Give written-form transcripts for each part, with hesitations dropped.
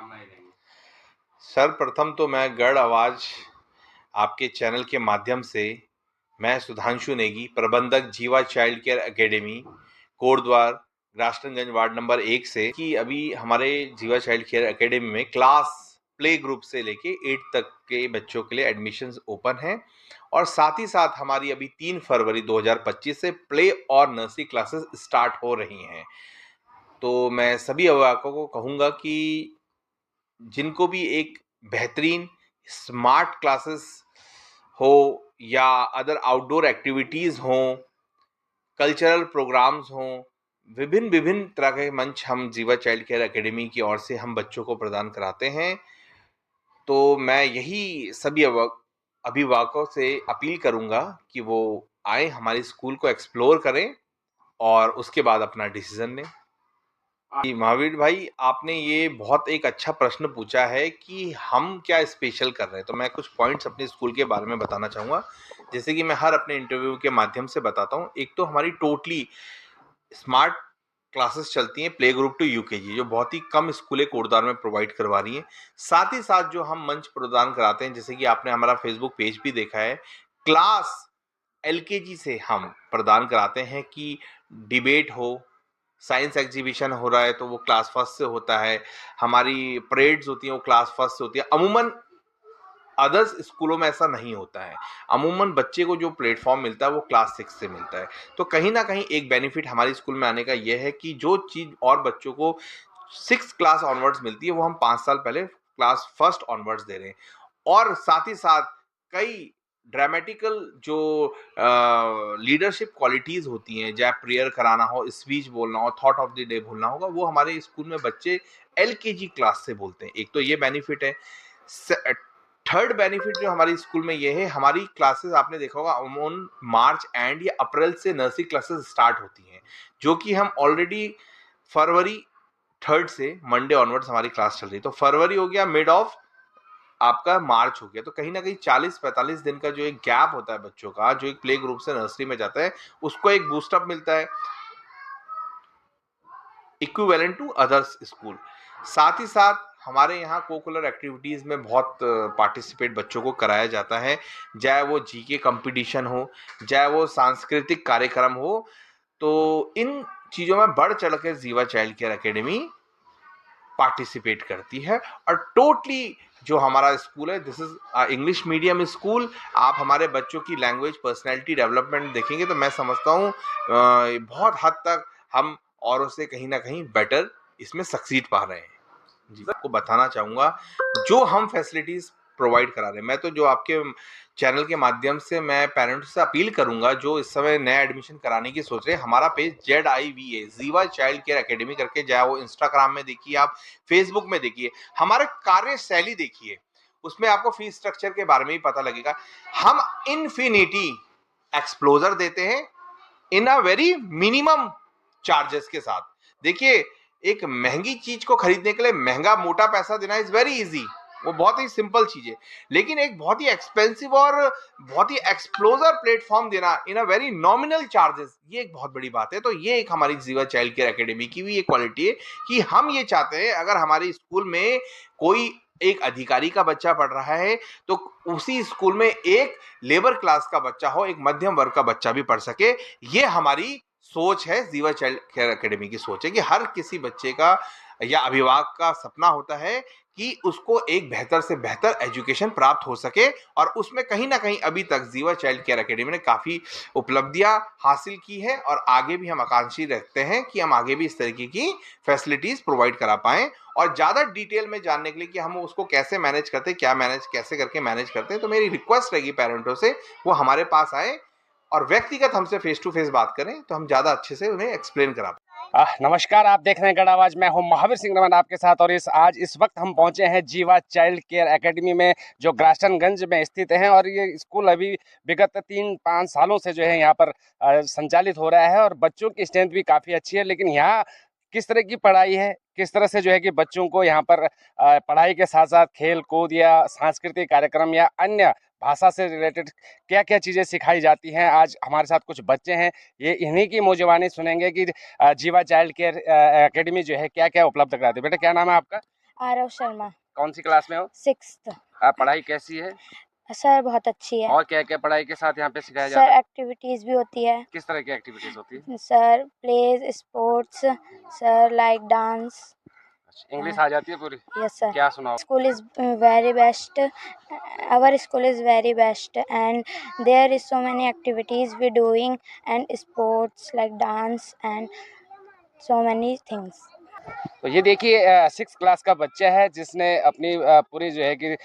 शुभकामनाएं रहेंगी। सर्वप्रथम तो मैं गढ़ आवाज आपके चैनल के माध्यम से मैं सुधांशु नेगी, प्रबंधक Jeeva child care academy, Kotdwar, Rashtraganj, ward number 1 से कि अभी हमारे जीवा चाइल्ड केयर एकेडमी में क्लास प्ले ग्रुप से लेके 8 तक के बच्चों के लिए एडमिशन्स ओपन हैं और साथ ही साथ हमारी अभी 3 फरवरी 2025 से प्ले और नर्सरी क्लासेस स्टार्ट हो रही हैं। तो मैं सभी अभिभावकों को कहूँगा कि जिनको भी एक बेहतरीन स्मार्ट क्लासेस हो या अदर आउटडोर एक्टिविटीज़ हों, कल्चरल प्रोग्राम्स हों, विभिन्न विभिन्न तरह के मंच हम जीवा चाइल्ड केयर एकेडमी की ओर से हम बच्चों को प्रदान कराते हैं। तो मैं यही सभी अभिभावकों से अपील करूँगा कि वो आएँ, हमारे स्कूल को एक्सप्लोर करें और उसके बाद अपना डिसीज़न लें। महावीर भाई, आपने ये बहुत एक अच्छा प्रश्न पूछा है कि हम क्या स्पेशल कर रहे हैं। तो मैं कुछ पॉइंट्स अपने स्कूल के बारे में बताना चाहूँगा, जैसे कि मैं हर अपने इंटरव्यू के माध्यम से बताता हूँ। एक तो हमारी टोटली स्मार्ट क्लासेस चलती हैं प्ले ग्रुप टू यूकेजी, जो बहुत ही कम स्कूलें कोटद्वार में प्रोवाइड करवा रही हैं। साथ ही साथ जो हम मंच प्रदान कराते हैं, जैसे कि आपने हमारा फेसबुक पेज भी देखा है, क्लास एलकेजी से हम प्रदान कराते हैं कि डिबेट हो, साइंस एग्जीबिशन हो रहा है तो वो क्लास फर्स्ट से होता है, हमारी परेड्स होती हैं वो क्लास फर्स्ट से होती है। अमूमन अदर्स स्कूलों में ऐसा नहीं होता है। अमूमन बच्चे को जो प्लेटफॉर्म मिलता है वो क्लास 6 से मिलता है। तो कहीं ना कहीं एक बेनिफिट हमारे स्कूल में आने का यह है कि जो चीज़ और बच्चों को 6 क्लास ऑनवर्ड्स मिलती है वो हम 5 साल पहले क्लास फर्स्ट ऑनवर्ड्स दे रहे हैं। और साथ ही साथ कई ड्रामेटिकल जो लीडरशिप क्वालिटीज़ होती हैं, चाहे प्रेयर कराना हो, स्पीच बोलना हो, थॉट ऑफ द डे बोलना होगा, वो हमारे स्कूल में बच्चे एलकेजी क्लास से बोलते हैं। एक तो ये बेनिफिट है। थर्ड बेनिफिट जो हमारी स्कूल में ये है, हमारी क्लासेस आपने देखा होगा अमूमन मार्च एंड या अप्रैल से नर्सरी क्लासेस स्टार्ट होती हैं, जो कि हम ऑलरेडी फरवरी 3 से मंडे ऑनवर्ड्स हमारी क्लास चल रही है। तो फरवरी हो गया, मिड ऑफ आपका मार्च हो गया, तो कहीं ना कहीं 40-45 दिन का जो एक गैप होता है बच्चों का, जो एक प्ले ग्रुप से नर्सरी में जाता है, उसको एक बूस्टअप मिलता है इक्विवेलेंट टू अदर्स स्कूल। साथ ही साथ हमारे यहाँ कोकुलर एक्टिविटीज़ में बहुत पार्टिसिपेट बच्चों को कराया जाता है, चाहे वो जीके कंपटीशन हो, चाहे वो सांस्कृतिक कार्यक्रम हो। तो इन चीज़ों में बढ़ चढ़ कर जीवा चाइल्ड केयर एकेडमी पार्टिसिपेट करती है। और टोटली जो हमारा स्कूल है, this is English medium school. आप हमारे बच्चों की लैंग्वेज पर्सनैलिटी डेवलपमेंट देखेंगे तो मैं समझता हूँ बहुत हद तक हम औरों से कहीं ना कहीं बेटर इसमें सक्सीड पा रहे हैं। जी, आपको बताना चाहूँगा जो हम फैसिलिटीज़ प्रोवाइड करा रहे हैं। मैं तो जो आपके चैनल के माध्यम से मैं पेरेंट्स से अपील करूंगा जो इस समय नया एडमिशन कराने की सोच रहे हैं, हमारा पेज ZIVA जीवा चाइल्ड केयर एकेडमी करके, चाहे वो इंस्टाग्राम में देखिए, आप फेसबुक में देखिए, हमारे कार्यशैली देखिए, उसमें आपको फीस स्ट्रक्चर के बारे में ही पता लगेगा। हम इन्फिनिटी एक्सप्लोजर देते हैं इन अ वेरी मिनिमम चार्जेस के साथ। देखिए, एक महंगी चीज को खरीदने के लिए महंगा मोटा पैसा देना इज वेरी इजी, वो बहुत ही सिंपल चीज है। लेकिन एक बहुत ही एक्सपेंसिव और बहुत ही एक्सप्लोजर प्लेटफॉर्म देना इन अ वेरी नॉमिनल चार्जेस, ये एक बहुत बड़ी बात है। तो ये एक हमारी जीवा चाइल्ड केयर एकेडमी की भी ये क्वालिटी है कि हम ये चाहते हैं अगर हमारे स्कूल में कोई एक अधिकारी का बच्चा पढ़ रहा है तो उसी स्कूल में एक लेबर क्लास का बच्चा हो, एक मध्यम वर्ग का बच्चा भी पढ़ सके। ये हमारी सोच है, जीवा चाइल्ड केयर एकेडमी की सोच है कि हर किसी बच्चे का या अभिभावक का सपना होता है कि उसको एक बेहतर से बेहतर एजुकेशन प्राप्त हो सके। और उसमें कहीं ना कहीं अभी तक जीवा चाइल्ड केयर एकेडमी ने काफ़ी उपलब्धियां हासिल की है और आगे भी हम आकांक्षी रखते हैं कि हम आगे भी इस तरीके की फैसिलिटीज़ प्रोवाइड करा पाएँ। और ज़्यादा डिटेल में जानने के लिए कि हम उसको कैसे मैनेज करते हैं, क्या मैनेज कैसे करके मैनेज करते हैं, तो मेरी रिक्वेस्ट रहेगी पेरेंटों से वो हमारे पास आए और व्यक्तिगत हमसे फेस टू फेस बात करें तो हम ज़्यादा अच्छे से उन्हें एक्सप्लेन करा पाएं। नमस्कार, आप देख रहे हैं गढ़ आवाज। मैं हूं महावीर सिंह रमन आपके साथ और इस वक्त हम पहुंचे हैं जीवा चाइल्ड केयर एकेडमी में, जो ग्रास्टनगंज में स्थित है। और ये स्कूल अभी विगत 3-5 सालों से जो है यहाँ पर संचालित हो रहा है और बच्चों की स्ट्रेंथ भी काफ़ी अच्छी है। लेकिन यहाँ किस तरह की पढ़ाई है, किस तरह से जो है कि बच्चों को यहाँ पर पढ़ाई के साथ साथ खेल कूद या सांस्कृतिक कार्यक्रम या अन्य भाषा से रिलेटेड क्या क्या चीज़ें सिखाई जाती हैं, आज हमारे साथ कुछ बच्चे हैं, ये इन्हीं की मौजवानी सुनेंगे कि जीवा चाइल्ड केयर एकेडमी जो है क्या क्या उपलब्ध कराती है। बेटा, क्या नाम है आपका? आरव शर्मा, कौन सी क्लास में हो? 6th। पढ़ाई कैसी है? सर बहुत अच्छी है। और क्या-क्या पढ़ाई के साथ यहाँ पे सिखाया सर जाता है? एक्टिविटीज़ भी होती है। किस तरह की एक्टिविटीज़ होती है? Sir plays, sports, sir like dance. अच्छा, इंग्लिश आ जाती है पूरी? Yes sir. क्या सुनाओ? School is very best. Our school is very best, and there is so many activities we doing, and sports like dance and so many things. तो ये देखिए 6 क्लास का बच्चा है जिसने अपनी पूरी जो है कि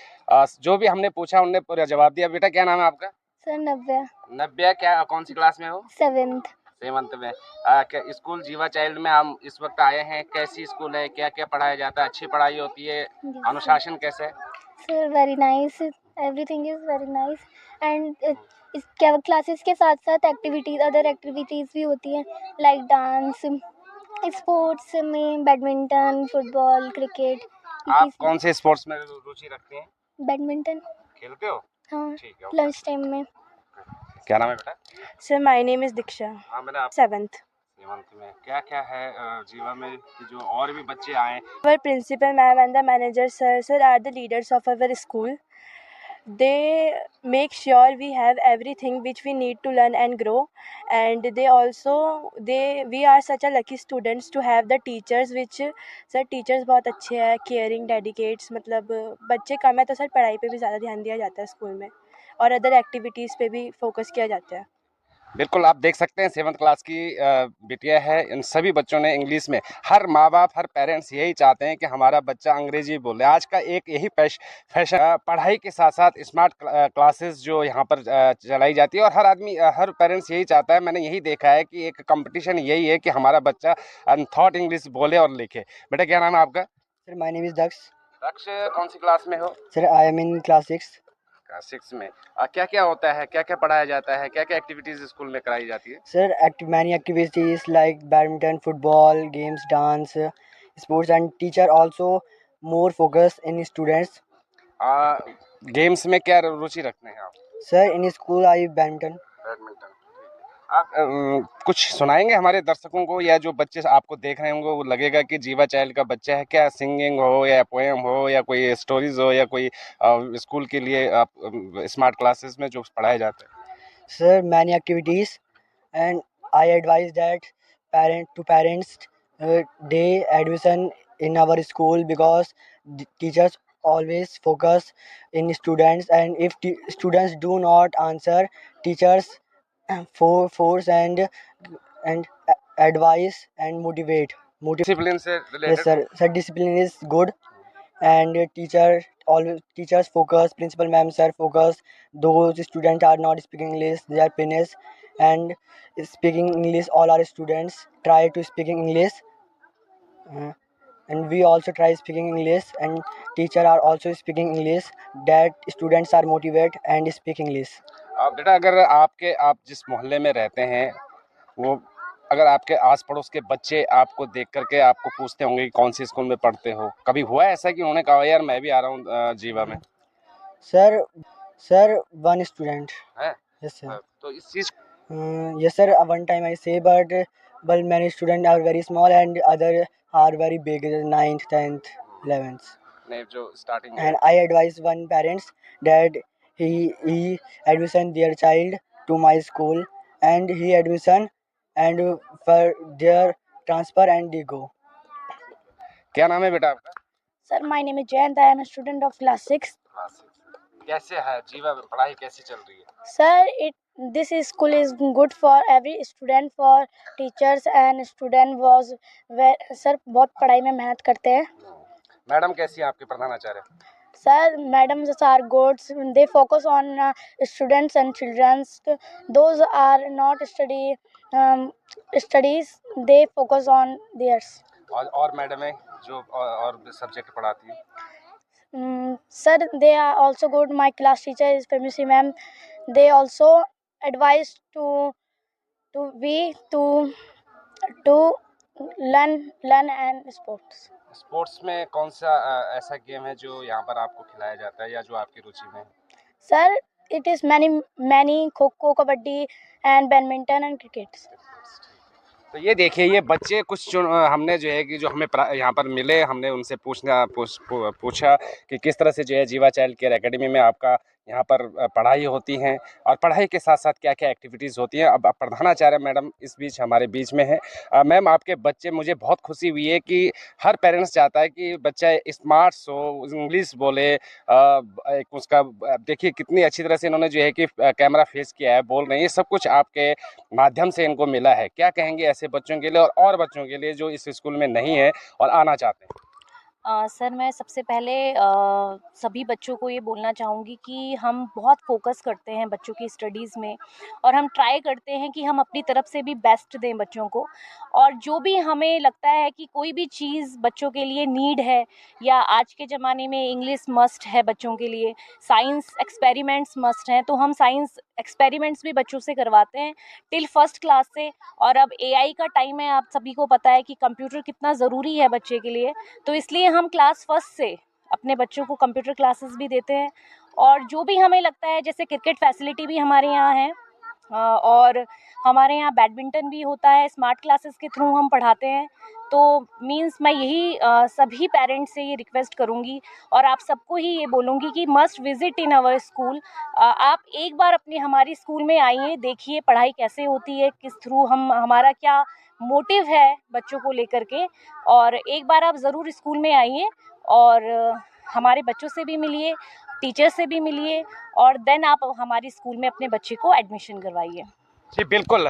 जो भी हमने पूछा उन्होंने पूरा जवाब दिया। बेटा क्या नाम है आपका? सर नव्या, नव्या, क्या कौन सी क्लास में हो? 7th। 7th में। क्या स्कूल जीवा चाइल्ड में हम इस वक्त आए हैं? कैसी स्कूल है? क्या-क्या पढ़ाया जाता है? अच्छी पढ़ाई होती है? अनुशासन कैसा है? Sir very nice, everything is very nice, and इस क्या क्लासेस के साथ साथ एक्टिविटीज, अदर एक्टिविटीज़ भी होती हैं लाइक डांस, स्पोर्ट्स में बैडमिंटन, फुटबॉल, क्रिकेट। आप कौन से स्पोर्ट्स में रुचि रखते हैं? बैडमिंटन। खेलते हो? हाँ, ठीक है। लंच टाइम में। क्या नाम है बेटा? सर माय नेम इज दीक्षा, हाँ मैंने आप 7th। 7th में। क्या-क्या है जीवा में कि जो और भी बच्चे आए? Our principal ma'am and the manager sir are the leaders of our school. They make sure we have everything which we need to learn and grow, and we are such a lucky students to have the teachers which sir teachers बहुत अच्छे हैं, caring, dedicates, मतलब बच्चे कम है तो sir पढ़ाई पे भी ज़्यादा ध्यान दिया जाता है स्कूल में, और अदर एक्टिविटीज़ पे भी फोकस किया जाता है। बिल्कुल, आप देख सकते हैं 7th क्लास की बिटिया है। इन सभी बच्चों ने इंग्लिश में, हर माँ-बाप, हर पेरेंट्स यही चाहते हैं कि हमारा बच्चा अंग्रेजी बोले। आज का एक यही फैशन पढ़ाई के साथ-साथ स्मार्ट क्लासेस जो यहाँ पर चलाई जाती है और हर आदमी हर पेरेंट्स यही चाहता है। मैंने यही देखा है कि एक कॉम्पिटिशन यही है कि हमारा बच्चा अनथॉट इंग्लिश बोले और लिखे। बेटा क्या नाम है आपका? सर माय नेम इज दक्ष। दक्ष, कौन सी क्लास में हो? Sir I am in class 6। Class 6 में। क्या-क्या होता है? क्या-क्या पढ़ाया जाता है? क्या-क्या एक्टिविटीज़ स्कूल में कराई जाती है? Sir many activities like badminton, football, games, dance, sports, and teacher also more focus in students. Games में क्या रुचि रखते हैं आप? Sir in school I badminton. Badminton. आप कुछ सुनाएंगे हमारे दर्शकों को, या जो बच्चे आपको देख रहे होंगे वो लगेगा कि जीवा चाइल्ड का बच्चा है? क्या सिंगिंग हो या पोएम हो या कोई स्टोरीज हो या कोई स्कूल के लिए आप स्मार्ट क्लासेस में जो पढ़ाया जाता है? Sir many activities, and I advise that parents दे admission in our school because teachers always focus in students, and if students do not answer, teachers force and advise and motivate. Discipline से Yes related? sir discipline is good, and teachers focus, principal ma'am sir focus. Those students are not speaking English, they are finished, and speaking English, all our students try to speaking English. And we also try speaking English, and teacher are also speaking English, that students are motivated and speak English. बेटा अगर आप जिस मोहल्ले में रहते हैं वो, अगर आपके आस पड़ोस के बच्चे आपको देख करके आपको पूछते होंगे कि कौन सी स्कूल में पढ़ते हो, कभी हुआ है ऐसा कि उन्होंने कहा यार मैं भी आ रहा हूँ जीवा में? Sir one student. है? Yes sir. तो इस चीज Yes sir, one time I say, but many students are very small and other are very big, 9th, 10th, 11th. ने जो starting And I advise one parents that he admission their child to my school, and he admission and for their transfer and they go. क्या नाम है बेटा आपका? Sir my name is Jayant, I am a student of class 6। कैसे है जीवा में पढ़ाई कैसी चल रही है? Sir this school is good for every student, for teachers and student was sir बहुत पढ़ाई में मेहनत करते हैं। मैडम कैसी है आपके प्रधानाचार्य? Sir, madams are good. They focus on students and childrens. Those are not studies. They focus on theirs. और मैडम है जो और सब्जेक्ट पढ़ाती है? Sir, they are also good. My class teacher is Femisi ma'am. They also advise to learn and sports. Sports में कौन सा ऐसा गेम है जो यहाँ पर आपको खिलाया जाता है या जो आपकी रुचि में है? Sir, it is many kho kho, kabaddi and badminton and cricket. तो ये देखिए, ये बच्चे कुछ हमने जो है कि जो हमें यहाँ पर मिले, हमने उनसे पूछा कि किस तरह से जो है जीवा चाइल्ड केयर एकेडमी में आपका यहाँ पर पढ़ाई होती हैं और पढ़ाई के साथ साथ क्या क्या एक्टिविटीज़ होती हैं। अब प्रधानाचार्य मैडम इस बीच हमारे बीच में है। मैम, आपके बच्चे, मुझे बहुत खुशी हुई है कि हर पेरेंट्स चाहता है कि बच्चा स्मार्ट्स हो, इंग्लिश बोले। एक उसका देखिए कितनी अच्छी तरह से इन्होंने जो है कि कैमरा फेस किया है, बोल रहे हैं। ये सब कुछ आपके माध्यम से इनको मिला है। क्या कहेंगे ऐसे बच्चों के लिए और बच्चों के लिए जो इस स्कूल में नहीं है और आना चाहते हैं? सर, मैं सबसे पहले सभी बच्चों को ये बोलना चाहूँगी कि हम बहुत फ़ोकस करते हैं बच्चों की स्टडीज़ में, और हम ट्राई करते हैं कि हम अपनी तरफ से भी बेस्ट दें बच्चों को। और जो भी हमें लगता है कि कोई भी चीज़ बच्चों के लिए नीड है, या आज के ज़माने में इंग्लिश मस्ट है बच्चों के लिए, साइंस एक्सपेरिमेंट्स मस्ट हैं, तो हम साइंस एक्सपेरिमेंट्स भी बच्चों से करवाते हैं टिल फर्स्ट क्लास से। और अब एआई का टाइम है, आप सभी को पता है कि कंप्यूटर कितना ज़रूरी है बच्चे के लिए, तो इसलिए हम क्लास फर्स्ट से अपने बच्चों को कंप्यूटर क्लासेस भी देते हैं। और जो भी हमें लगता है, जैसे क्रिकेट फैसिलिटी भी हमारे यहाँ है, और हमारे यहाँ बैडमिंटन भी होता है, स्मार्ट क्लासेस के थ्रू हम पढ़ाते हैं। तो मीन्स मैं यही सभी पेरेंट्स से ये रिक्वेस्ट करूँगी, और आप सबको ही ये बोलूँगी कि must visit in our school. आप एक बार अपने हमारी स्कूल में आइए, देखिए पढ़ाई कैसे होती है, किस थ्रू हमारा क्या मोटिव है बच्चों को लेकर के। और एक बार आप ज़रूर स्कूल में आइए और हमारे बच्चों से भी मिलिए, टीचर से भी मिलिए, और देन आप हमारी स्कूल में अपने बच्चे को एडमिशन करवाइए। जी बिल्कुल।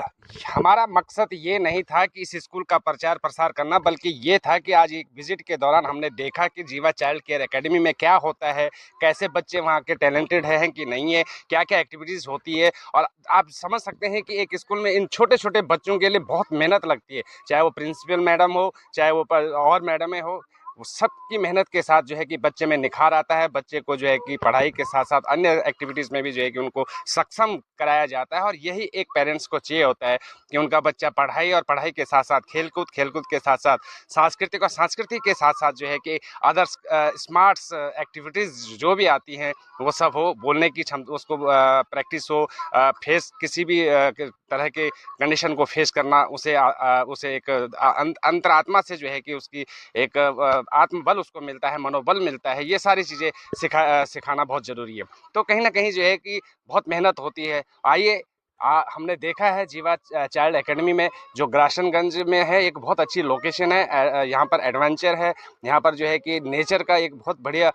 हमारा मकसद ये नहीं था कि इस स्कूल का प्रचार प्रसार करना, बल्कि ये था कि आज एक विजिट के दौरान हमने देखा कि जीवा चाइल्ड केयर एकेडमी में क्या होता है, कैसे बच्चे वहाँ के टैलेंटेड हैं कि नहीं है, क्या क्या एक्टिविटीज़ होती है। और आप समझ सकते हैं कि एक स्कूल में इन छोटे छोटे बच्चों के लिए बहुत मेहनत लगती है, चाहे वो प्रिंसिपल मैडम हो, चाहे वो और मैडमें हो। वो सबकी मेहनत के साथ जो है कि बच्चे में निखार आता है, बच्चे को जो है कि पढ़ाई के साथ साथ अन्य एक्टिविटीज़ में भी जो है कि उनको सक्षम कराया जाता है। और यही एक पेरेंट्स को चाहिए होता है कि उनका बच्चा पढ़ाई और पढ़ाई के साथ साथ खेलकूद, खेलकूद के साथ साथ सांस्कृतिक, और संस्कृति के साथ साथ जो है कि अदर्स स्मार्ट्स एक्टिविटीज़ जो भी आती हैं वो सब हो, बोलने की क्षमता उसको प्रैक्टिस हो, फेस किसी भी तरह के कंडीशन को फेस करना, उसे एक अंतरात्मा से जो है कि उसकी एक आत्मबल उसको मिलता है, मनोबल मिलता है। ये सारी चीज़ें सिखाना बहुत ज़रूरी है। तो कहीं ना कहीं जो है कि बहुत मेहनत होती है। आइए, हमने देखा है जीवा चाइल्ड एकेडमी में, जो ग्राशनगंज में है, एक बहुत अच्छी लोकेशन है। यहाँ पर एडवेंचर है, यहाँ पर जो है कि नेचर का एक बहुत बढ़िया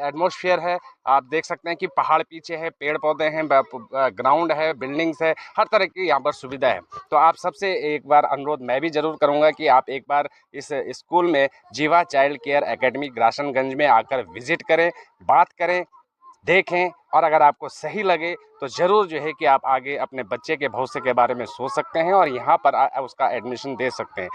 एटमॉस्फेयर है। आप देख सकते हैं कि पहाड़ पीछे है, पेड़ पौधे हैं, ग्राउंड है, बिल्डिंग्स है, हर तरह की यहाँ पर सुविधा है। तो आप सबसे एक बार अनुरोध मैं भी ज़रूर करूँगा कि आप एक बार इस स्कूल में, जीवा चाइल्ड केयर एकेडमी ग्राशनगंज में आकर विजिट करें, बात करें, देखें। और अगर आपको सही लगे तो ज़रूर जो है कि आप आगे अपने बच्चे के भविष्य के बारे में सोच सकते हैं और यहाँ पर उसका एडमिशन दे सकते हैं।